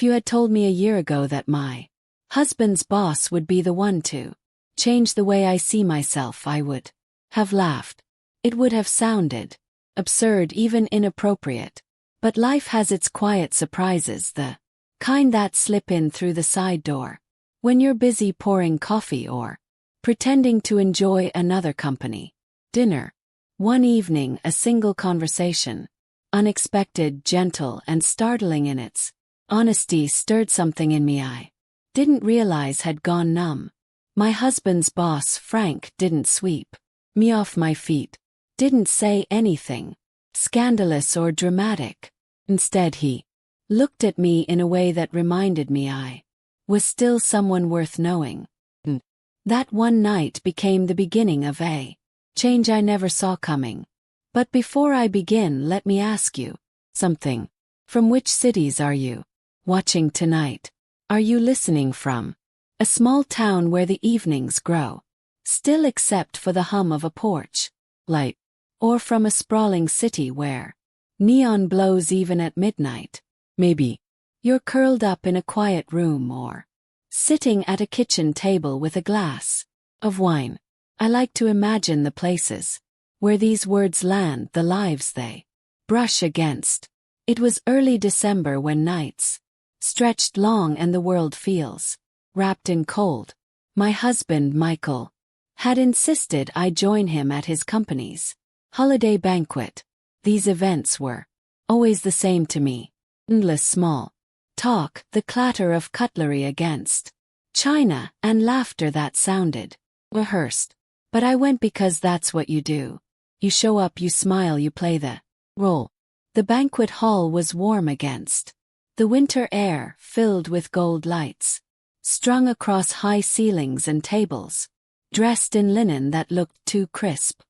If you had told me a year ago that my husband's boss would be the one to change the way I see myself, I would have laughed. It would have sounded absurd, even inappropriate. But life has its quiet surprises, the kind that slip in through the side door when you're busy pouring coffee or pretending to enjoy another company dinner. One evening, a single conversation, unexpected, gentle, and startling in its honesty, stirred something in me I didn't realize had gone numb. My husband's boss, Frank, didn't sweep me off my feet, didn't say anything scandalous or dramatic. Instead, he looked at me in a way that reminded me I was still someone worth knowing. That one night became the beginning of a change I never saw coming. But before I begin, let me ask you something. From which cities are you watching tonight? Are you listening from a small town where the evenings grow still except for the hum of a porch light, or from a sprawling city where neon blows even at midnight? Maybe you're curled up in a quiet room or sitting at a kitchen table with a glass of wine. I like to imagine the places where these words land, the lives they brush against. It was early December when nights stretched long and the world feels wrapped in cold. My husband, Michael, had insisted I join him at his company's holiday banquet. These events were always the same to me. Endless small talk, the clatter of cutlery against china, and laughter that sounded rehearsed. But I went because that's what you do. You show up, you smile, you play the role. The banquet hall was warm against the winter air, filled with gold lights strung across high ceilings and tables dressed in linen that looked too crisp.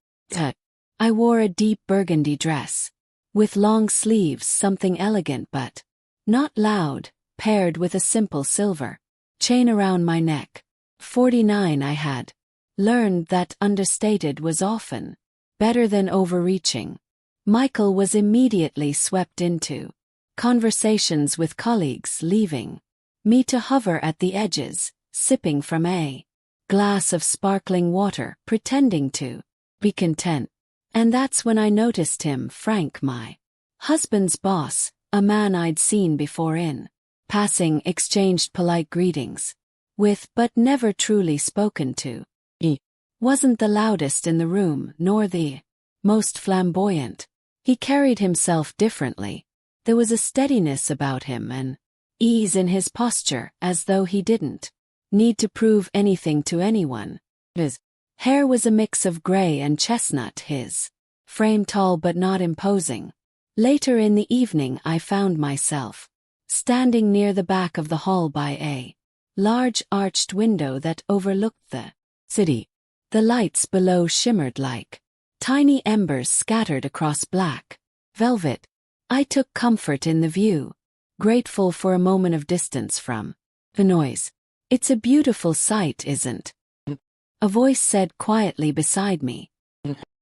I wore a deep burgundy dress with long sleeves, something elegant but not loud, paired with a simple silver chain around my neck. 49, I had learned that understated was often better than overreaching. Michael was immediately swept into conversations with colleagues, leaving me to hover at the edges, sipping from a glass of sparkling water, pretending to be content. And that's when I noticed him, Frank, my husband's boss, a man I'd seen before in passing, exchanged polite greetings with, but never truly spoken to. He wasn't the loudest in the room, nor the most flamboyant. He carried himself differently. There was a steadiness about him, an ease in his posture, as though he didn't need to prove anything to anyone. His hair was a mix of gray and chestnut, his frame tall but not imposing. Later in the evening, I found myself standing near the back of the hall by a large arched window that overlooked the city. The lights below shimmered like tiny embers scattered across black velvet. I took comfort in the view, grateful for a moment of distance from the noise. "It's a beautiful sight, isn't it?" a voice said quietly beside me.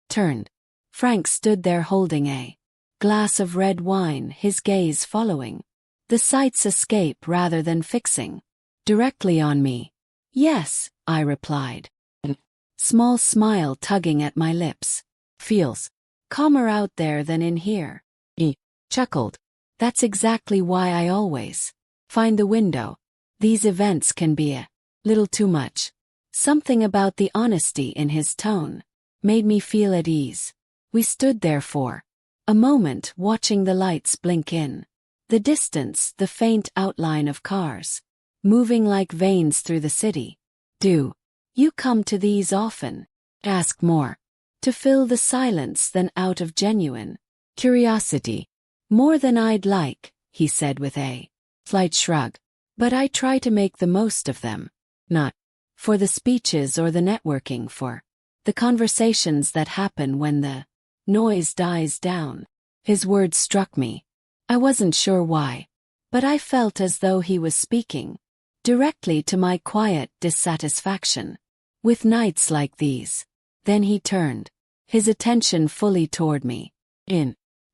Turned. Frank stood there holding a glass of red wine, his gaze following the sight's escape rather than fixing directly on me. "Yes," I replied, small smile tugging at my lips. "Feels calmer out there than in here." He chuckled. "That's exactly why I always find the window. These events can be a little too much." Something about the honesty in his tone made me feel at ease. We stood there for a moment, watching the lights blink in the distance, the faint outline of cars moving like veins through the city. "Do you come to these often?" asked more to fill the silence than out of genuine curiosity. "More than I'd like," he said with a slight shrug. "But I try to make the most of them. Not for the speeches or the networking, for the conversations that happen when the noise dies down." His words struck me. I wasn't sure why, but I felt as though he was speaking directly to my quiet dissatisfaction with nights like these. Then he turned, his attention fully toward me.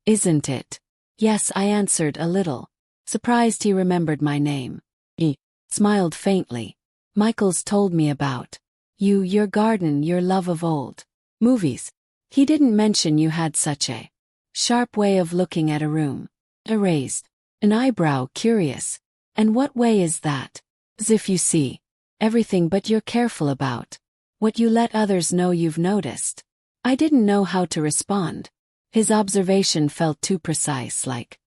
"Isn't it?" "Yes," I answered, a little Surprised he remembered my name. He smiled faintly. Michael's told me about you, your garden, your love of old movies. He didn't mention you had such a sharp way of looking at a room. I raised an eyebrow, curious. And what way is that? As if you see everything but you're careful about what you let others know you've noticed. I didn't know how to respond. His observation felt too precise, like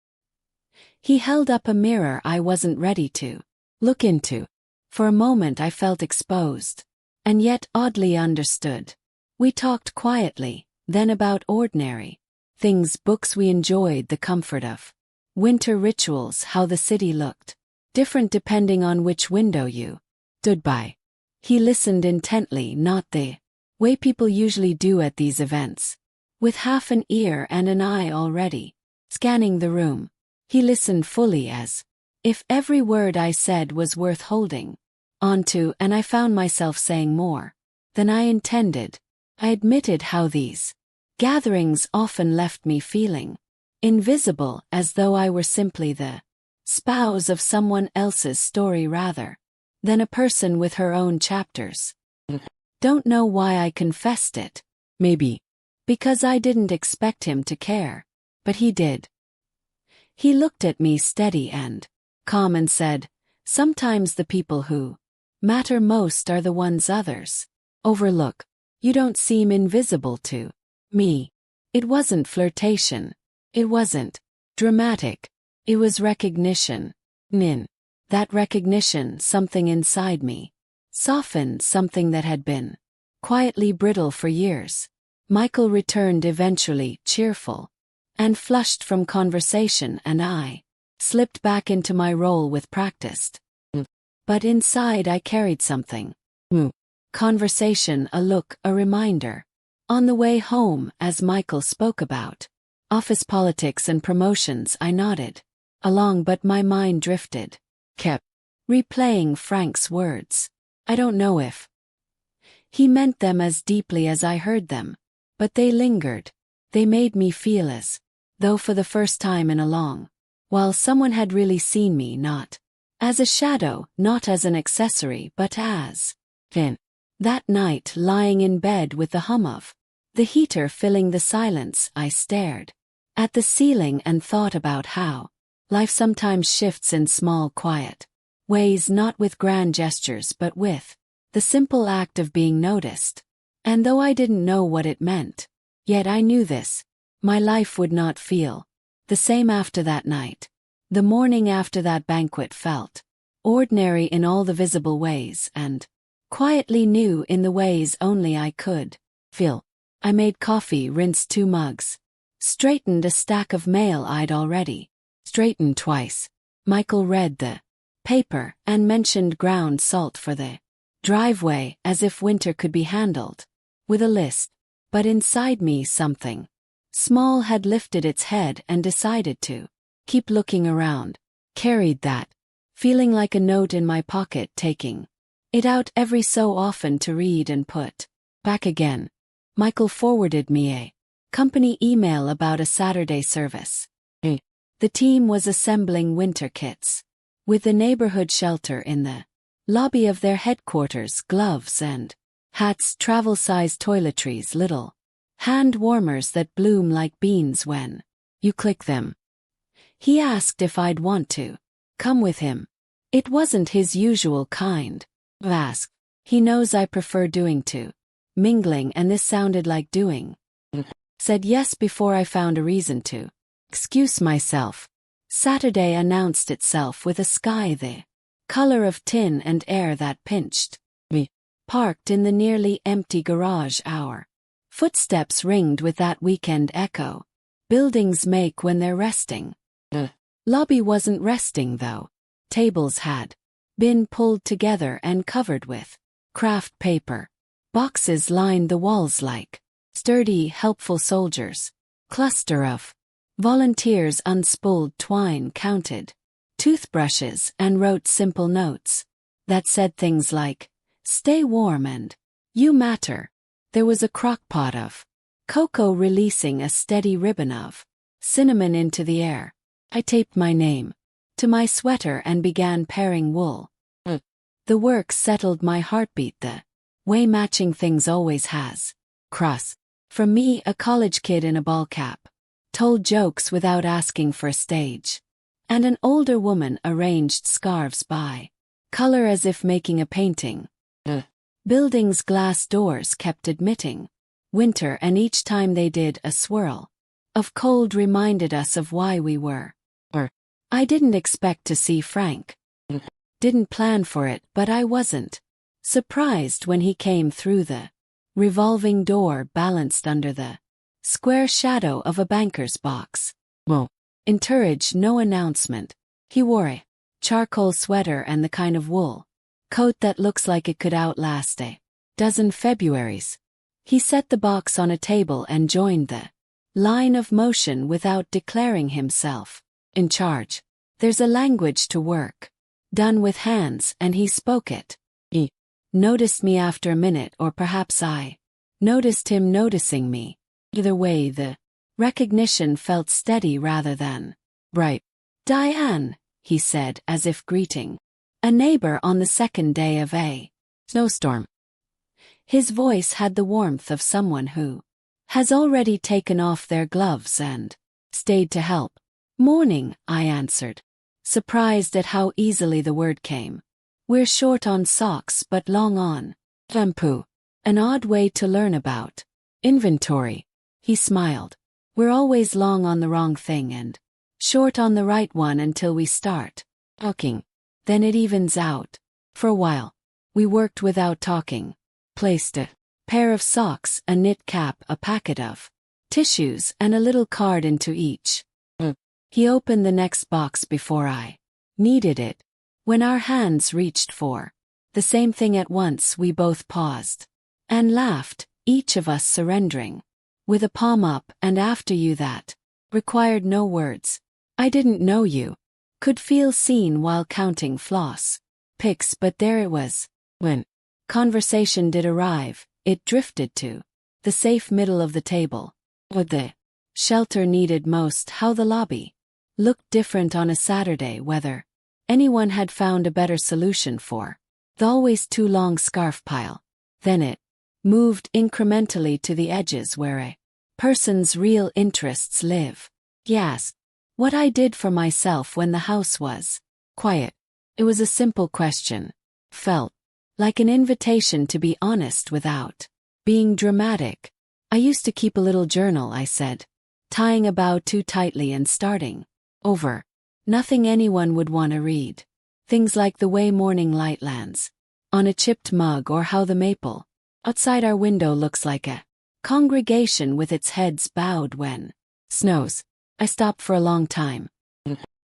he held up a mirror I wasn't ready to look into. For a moment I felt exposed, and yet oddly understood. We talked quietly, then about ordinary things, books we enjoyed, the comfort of winter rituals, how the city looked different depending on which window you stood by. He listened intently, not the way people usually do at these events. With half an ear and an eye already scanning the room, he listened fully, as if every word I said was worth holding onto, and I found myself saying more than I intended. I admitted how these gatherings often left me feeling invisible, as though I were simply the spouse of someone else's story rather than a person with her own chapters. Don't know why I confessed it. Maybe because I didn't expect him to care, but he did. He looked at me steady and calm and said, "Sometimes the people who matter most are the ones others overlook. You don't seem invisible to me." It wasn't flirtation. It wasn't dramatic. It was recognition. In that recognition, something inside me softened, something that had been quietly brittle for years. Michael returned eventually, cheerful and flushed from conversation, and I slipped back into my role with practiced. But inside I carried something. Conversation, a look, a reminder. On the way home, as Michael spoke about office politics and promotions, I nodded along, but my mind drifted, kept replaying Frank's words. I don't know if he meant them as deeply as I heard them, but they lingered. They made me feel as though for the first time in a long while someone had really seen me, not as a shadow, not as an accessory, but as in. That night, lying in bed with the hum of the heater filling the silence, I stared at the ceiling and thought about how life sometimes shifts in small, quiet ways, not with grand gestures but with the simple act of being noticed. And though I didn't know what it meant, yet I knew this: my life would not feel the same after that night. The morning after that banquet felt ordinary in all the visible ways, and quietly new in the ways only I could feel. I made coffee, rinsed 2 mugs, straightened a stack of mail I'd already straightened twice. Michael read the paper and mentioned ground salt for the driveway, as if winter could be handled with a list. But inside me something small had lifted its head and decided to keep looking around. Carried that feeling like a note in my pocket, taking it out every so often to read and put back again. Michael forwarded me a company email about a Saturday service. The team was assembling winter kits with the neighborhood shelter in the lobby of their headquarters, gloves and hats, travel-sized toiletries, little hand warmers that bloom like beans when you click them. He asked if I'd want to come with him. It wasn't his usual kind of ask. He knows I prefer doing to mingling, and this sounded like doing. Said yes before I found a reason to excuse myself. Saturday announced itself with a sky the color of tin and air that pinched me. Parked in the nearly empty garage, our footsteps ringed with that weekend echo buildings make when they're resting. The lobby wasn't resting though. Tables had been pulled together and covered with craft paper. Boxes lined the walls like sturdy, helpful soldiers. Cluster of volunteers unspooled twine, counted toothbrushes, and wrote simple notes that said things like, "Stay warm" and "You matter." There was a crock pot of cocoa releasing a steady ribbon of cinnamon into the air. I taped my name to my sweater and began paring wool. The work settled my heartbeat the way matching things always has. Cross. From me, a college kid in a ball cap. Told jokes without asking for a stage. And an older woman arranged scarves by color as if making a painting. Buildings' glass doors kept admitting winter, and each time they did, a swirl of cold reminded us of why we were. I didn't expect to see Frank. Didn't plan for it, but I wasn't surprised when he came through the revolving door balanced under the square shadow of a banker's box. Encouraged no announcement. He wore a charcoal sweater and the kind of wool coat that looks like it could outlast a dozen Februaries. He set the box on a table and joined the line of motion without declaring himself in charge. There's a language to work done with hands, and he spoke it. He noticed me after a minute, or perhaps I noticed him noticing me. Either way, the recognition felt steady rather than bright. "Diane," he said, as if greeting a neighbor on the second day of a snowstorm. His voice had the warmth of someone who has already taken off their gloves and stayed to help. "Morning," I answered, surprised at how easily the word came. "We're short on socks but long on shampoo." An odd way to learn about inventory. He smiled. "We're always long on the wrong thing and short on the right one until we start talking. Then it evens out." For a while, we worked without talking. Placed a pair of socks, a knit cap, a packet of tissues, and a little card into each. He opened the next box before I needed it. When our hands reached for the same thing at once, we both paused and laughed, each of us surrendering with a palm up. "And after you, that required no words. I didn't know you could feel seen while counting floss picks, but there it was. When conversation did arrive, it drifted to the safe middle of the table. What the shelter needed most, how the lobby looked different on a Saturday, whether anyone had found a better solution for the always too long scarf pile. Then it moved incrementally to the edges where a person's real interests live. Yes, what I did for myself when the house was quiet. It was a simple question. Felt like an invitation to be honest without being dramatic. "I used to keep a little journal," I said, tying a bow too tightly and starting over. "Nothing anyone would want to read. Things like the way morning light lands on a chipped mug, or how the maple outside our window looks like a congregation with its heads bowed when snows." I stopped for a long time.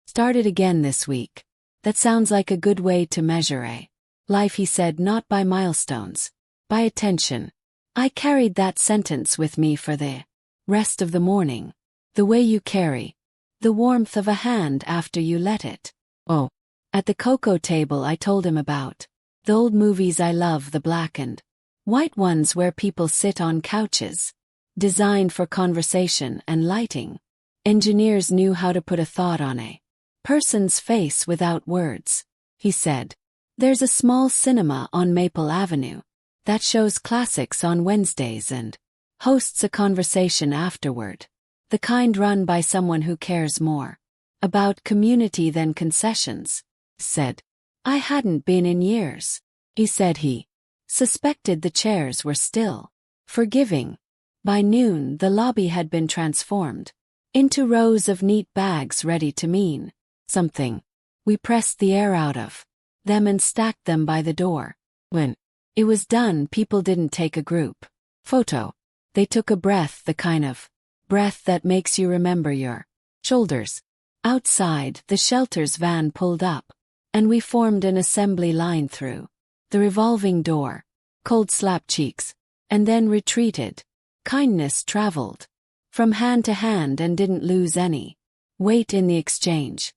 "Started again this week. That sounds like a good way to measure a life," he said, "not by milestones, by attention." I carried that sentence with me for the rest of the morning. The way you carry the warmth of a hand after you let it. At the cocoa table, I told him about the old movies I love, the black and white ones where people sit on couches, designed for conversation and lighting. Engineers knew how to put a thought on a person's face without words. He said, "There's a small cinema on Maple Avenue that shows classics on Wednesdays and hosts a conversation afterward. The kind run by someone who cares more about community than concessions." Said, I hadn't been in years. He said he suspected the chairs were still forgiving. By noon, the lobby had been transformed into rows of neat bags ready to mean something. We pressed the air out of them and stacked them by the door. When it was done, people didn't take a group photo. They took a breath, the kind of breath that makes you remember your shoulders. Outside, the shelter's van pulled up, and we formed an assembly line through the revolving door. Cold slapped cheeks, and then retreated. Kindness traveled from hand to hand and didn't lose any weight in the exchange.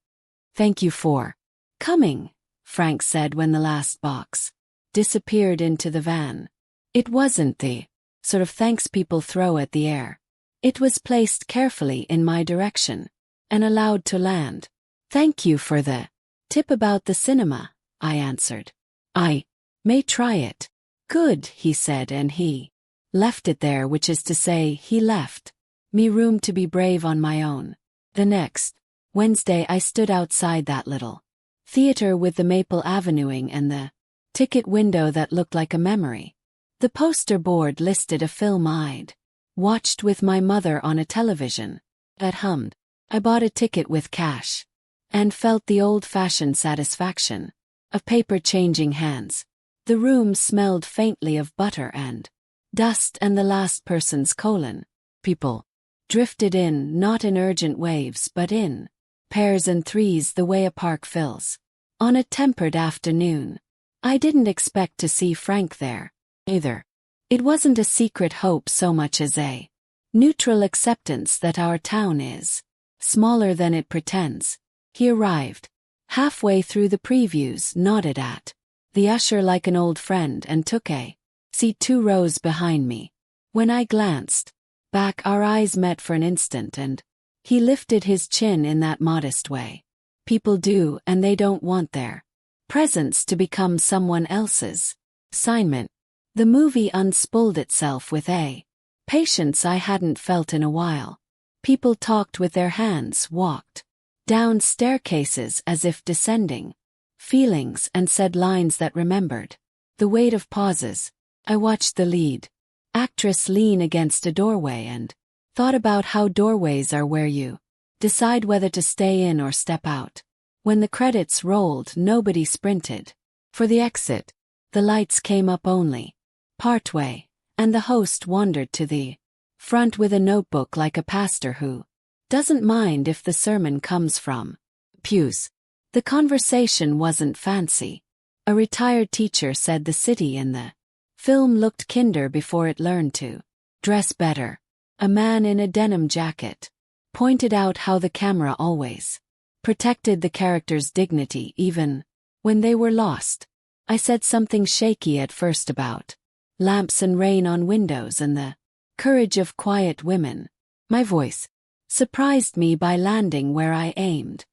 "Thank you for coming," Frank said when the last box disappeared into the van. It wasn't the sort of thanks people throw at the air. It was placed carefully in my direction and allowed to land. Thank you for the tip about the cinema, I answered. I may try it. Good, he said, and he left it there, which is to say, he left me room to be brave on my own. The next Wednesday I stood outside that little theater with the maple avenuing and the ticket window that looked like a memory. The poster board listed a film I'd watched with my mother on a television at home. I bought a ticket with cash and felt the old-fashioned satisfaction of paper changing hands. The room smelled faintly of butter and dust, and the last person's colon. People drifted in, not in urgent waves but in pairs and threes, the way a park fills on a tempered afternoon. I didn't expect to see Frank there either. It wasn't a secret hope so much as a neutral acceptance that our town is smaller than it pretends. He arrived halfway through the previews, nodded at the usher like an old friend, and took a seat 2 rows behind me. When I glanced back, our eyes met for an instant, and he lifted his chin in that modest way people do, and they don't want their presence to become someone else's assignment. The movie unspooled itself with a patience I hadn't felt in a while. People talked with their hands, walked down staircases as if descending feelings, and said lines that remembered the weight of pauses. I watched the lead actress lean against a doorway and thought about how doorways are where you decide whether to stay in or step out. When the credits rolled, nobody sprinted for the exit. The lights came up only partway, and the host wandered to the front with a notebook like a pastor who doesn't mind if the sermon comes from pews. The conversation wasn't fancy. A retired teacher said the city in the film looked kinder before it learned to dress better. A man in a denim jacket pointed out how the camera always protected the character's dignity even when they were lost. I said something shaky at first about lamps and rain on windows and the courage of quiet women. My voice surprised me by landing where I aimed.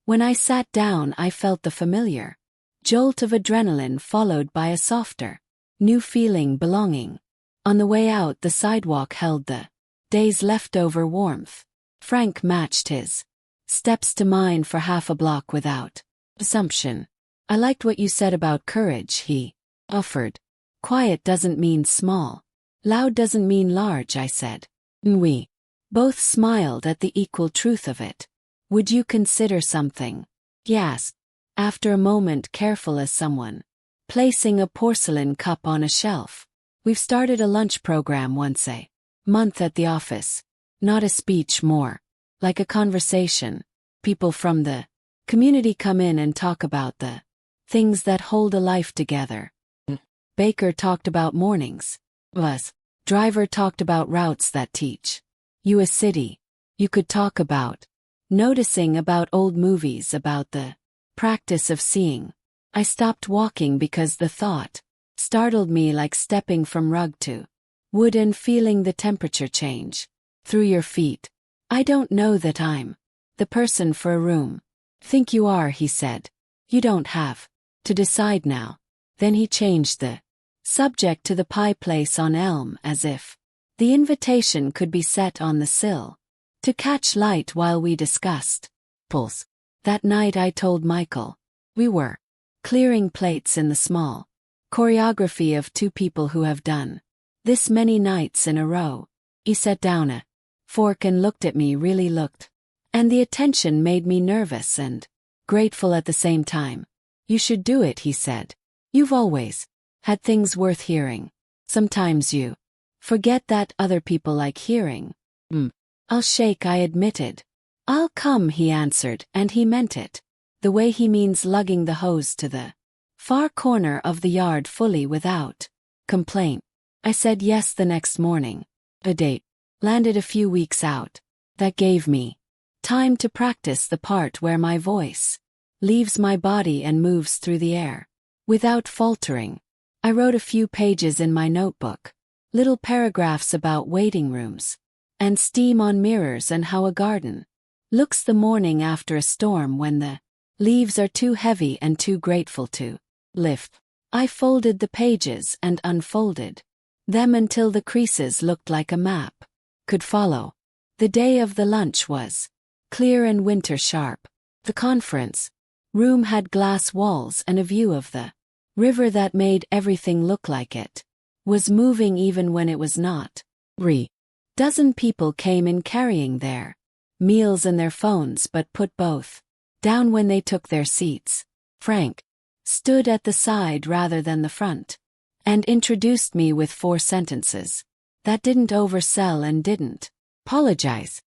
When I sat down, I felt the familiar jolt of adrenaline followed by a softer, new feeling, belonging. On the way out, the sidewalk held the day's leftover warmth. Frank matched his steps to mine for half a block without assumption. I liked what you said about courage, he offered. Quiet doesn't mean small. Loud doesn't mean large, I said. We both smiled at the equal truth of it. Would you consider something? He asked, after a moment, careful as someone placing a porcelain cup on a shelf. We've started a lunch program once a month at the office. Not a speech, more like a conversation. People from the community come in and talk about the things that hold a life together. Baker talked about mornings. Bus driver talked about routes that teach you a city. You could talk about noticing, about old movies, about the practice of seeing. I stopped walking because the thought startled me, like stepping from rug to wood and feeling the temperature change through your feet. I don't know that I'm the person for a room. Think you are, he said. You don't have to decide now. Then he changed the subject to the pie place on Elm, as if the invitation could be set on the sill to catch light while we discussed pulse. That night I told Michael we were clearing plates in the small choreography of 2 people who have done this many nights in a row. He set down a fork and looked at me, really looked, and the attention made me nervous and grateful at the same time. You should do it, he said. You've always had things worth hearing. Sometimes you forget that other people like hearing. I'll shake, I admitted. I'll come, he answered, and he meant it. The way he means lugging the hose to the far corner of the yard fully without complaint. I said yes the next morning. A date landed a few weeks out. That gave me time to practice the part where my voice leaves my body and moves through the air. Without faltering, I wrote a few pages in my notebook, little paragraphs about waiting rooms and steam on mirrors and how a garden Looks the morning after a storm when the leaves are too heavy and too grateful to lift. I folded the pages and unfolded them until the creases looked like a map could follow. The day of the lunch was clear and winter sharp. The conference room had glass walls and a view of the river that made everything look like it was moving even when it was not. Dozen people came in carrying their meals and their phones but put both down when they took their seats. Frank stood at the side rather than the front and introduced me with 4 sentences that didn't oversell and didn't apologize.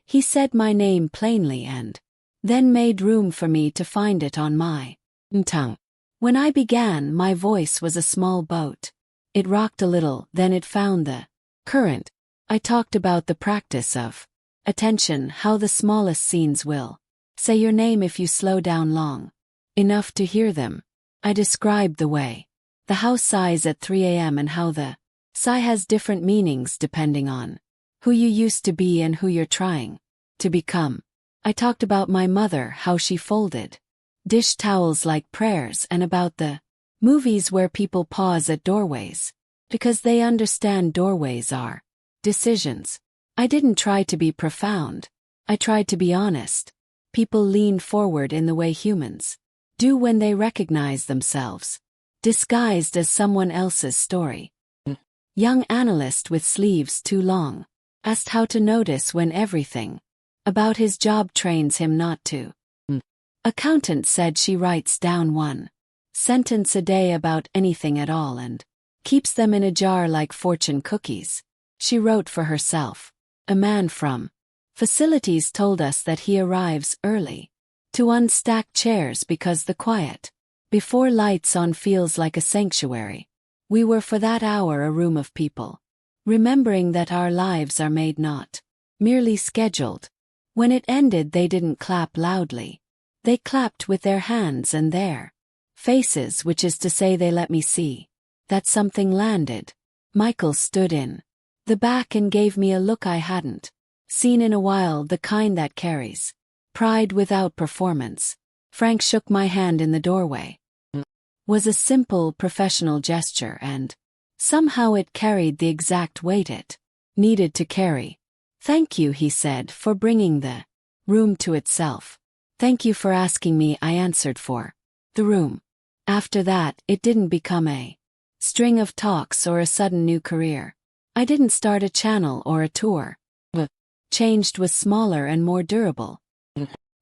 He said my name plainly and then made room for me to find it on my tongue. When I began, my voice was a small boat. It rocked a little, then it found the current. I talked about the practice of attention, how the smallest scenes will say your name if you slow down long enough to hear them. I described the way the house sighs at 3 a.m. and how the sigh has different meanings depending on who you used to be and who you're trying to become. I talked about my mother, how she folded dish towels like prayers, and about the movies where people pause at doorways because they understand doorways are decisions. I didn't try to be profound. I tried to be honest. People leaned forward in the way humans do when they recognize themselves disguised as someone else's story. Young analyst with sleeves too long asked how to notice when everything about his job trains him not to. Accountant said she writes down 1 sentence a day about anything at all and keeps them in a jar like fortune cookies. She wrote for herself. A man from facilities told us that he arrives early to unstack chairs because the quiet before lights on feels like a sanctuary. We were for that hour a room of people, remembering that our lives are made not merely scheduled. When it ended, they didn't clap loudly. They clapped with their hands and their faces, which is to say they let me see that something landed. Michael stood in the back and gave me a look I hadn't seen in a while, the kind that carries pride without performance. Frank shook my hand in the doorway. Was a simple professional gesture, and somehow it carried the exact weight it needed to carry. Thank you, he said, for bringing the room to itself. Thank you for asking me, I answered, for the room. After that, it didn't become a string of talks or a sudden new career. I didn't start a channel or a tour. The changed was smaller and more durable.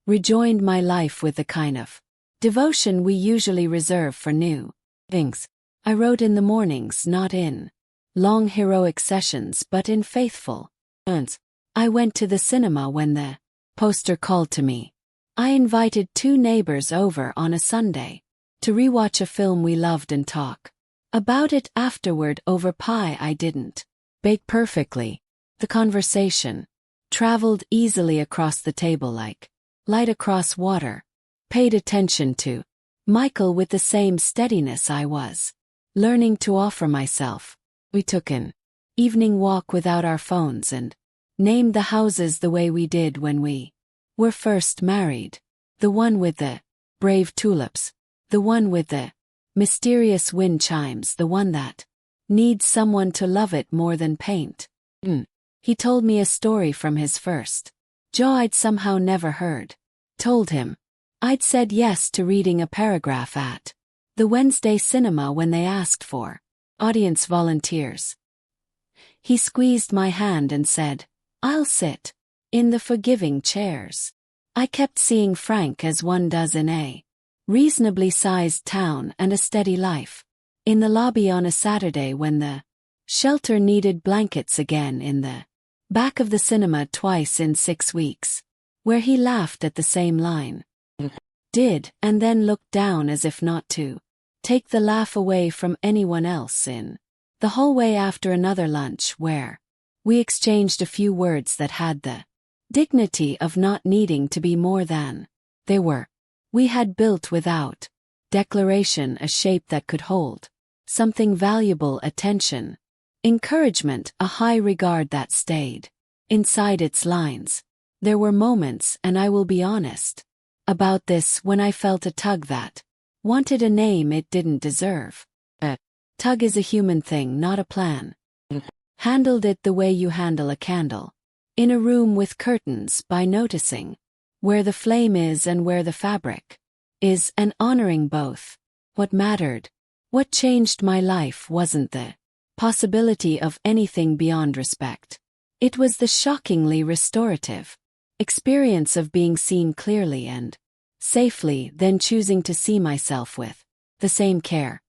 Rejoined my life with the kind of devotion we usually reserve for new things. I wrote in the mornings, not in long heroic sessions but in faithful ones. I went to the cinema when the poster called to me. I invited 2 neighbors over on a Sunday to rewatch a film we loved and talk about it afterward over pie I didn't bake perfectly. The conversation traveled easily across the table like light across water. Paid attention to Michael with the same steadiness I was learning to offer myself. We took an evening walk without our phones and named the houses the way we did when we were first married. The one with the brave tulips, the one with the mysterious wind chimes, the one that needs someone to love it more than paint. He told me a story from his first job I'd somehow never heard. Told him I'd said yes to reading a paragraph at the Wednesday cinema when they asked for audience volunteers. He squeezed my hand and said, I'll sit in the forgiving chairs. I kept seeing Frank as one does in a reasonably sized town and a steady life. In the lobby on a Saturday when the shelter needed blankets again, in the back of the cinema twice in 6 weeks, where he laughed at the same line. Did, and then looked down as if not to take the laugh away from anyone else, in the hallway after another lunch where we exchanged a few words that had the dignity of not needing to be more than they were. We had built without declaration a shape that could hold something valuable, attention, encouragement, a high regard that stayed inside its lines. There were moments, and I will be honest about this, when I felt a tug that wanted a name it didn't deserve. A tug is a human thing, not a plan. Handled it the way you handle a candle in a room with curtains, by noticing where the flame is and where the fabric is, and honoring both. What mattered, what changed my life, wasn't the possibility of anything beyond respect. It was the shockingly restorative experience of being seen clearly and safely, then choosing to see myself with the same care.